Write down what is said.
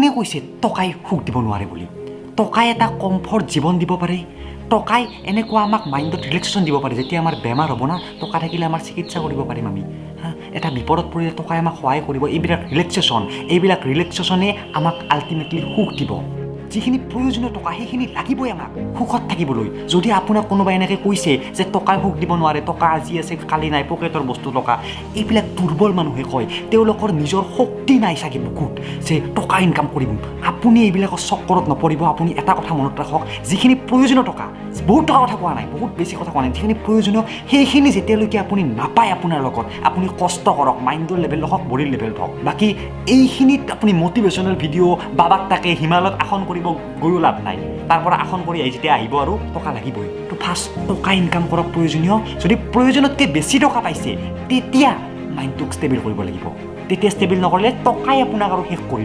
কোনে কৈছে টকাই সুখ দিব নোৱাৰে বুলি? টকাই এটা কমফৰ্ট জীৱন দিব পাৰে। টকাই এনেকুৱা আমাক মাইণ্ডত ৰিলেক্সেশ্যন দিব পাৰে। যেতিয়া আমাৰ বেমাৰ হ'ব না, টকা থাকিলে আমাৰ চিকিৎসা কৰিব পাৰিম আমি। এটা বিপদত পৰিলে টকাই আমাক সহায় কৰিব। এইবিলাক ৰিলেক্সেশ্যনে আমাক আল্টিমেটলি সুখ দিব। যিখিনি প্ৰয়োজনীয় টকা সেইখিনি লাগিবই আমাক সুখত থাকিবলৈ। যদি আপোনাক কোনোবাই এনেকৈ কৈছে যে টকাই সুখ দিব নোৱাৰে, টকা আজি আছে কালি নাই, পকেটৰ বস্তু টকা, এইবিলাক দুৰ্বল মানুহে কয়। তেওঁলোকৰ নিজৰ শক্তি নাই চাগে বুকুত যে টকা ইনকাম কৰিম। আপুনি এইবিলাকৰ চক্কৰত নপৰিব। আপুনি এটা কথা মনত ৰাখক, যিখিনি প্ৰয়োজনীয় টকা, বহুত টকাৰ কথা কোৱা নাই, বহুত বেছি কথা কোৱা নাই, যিখিনি প্ৰয়োজনীয় সেইখিনি যেতিয়ালৈকে আপুনি নাপায় আপোনাৰ লগত, আপুনি কষ্ট কৰক, মাইণ্ডৰ লেভেল হওক, বডিৰ লেভেল হওক। বাকী এইখিনিত আপুনি মটিভেশ্যনেল ভিডিঅ' বাবাক তাকে হিমালয়ত আসন কৰিব গৈও লাভ নাই। তাৰ পৰা আসন কৰি যেতিয়া আহিব আৰু টকা লাগিবই। তো ফাৰ্ষ্ট টকা ইনকাম কৰক প্ৰয়োজনীয়। যদি প্ৰয়োজনতকৈ বেছি টকা পাইছে, তেতিয়া মাইণ্ডটোক ষ্টেবল কৰিব লাগিব। তেতিয়া ষ্টেবল নকৰিলে টকাই আপোনাক আৰু শেষ কৰি দিব।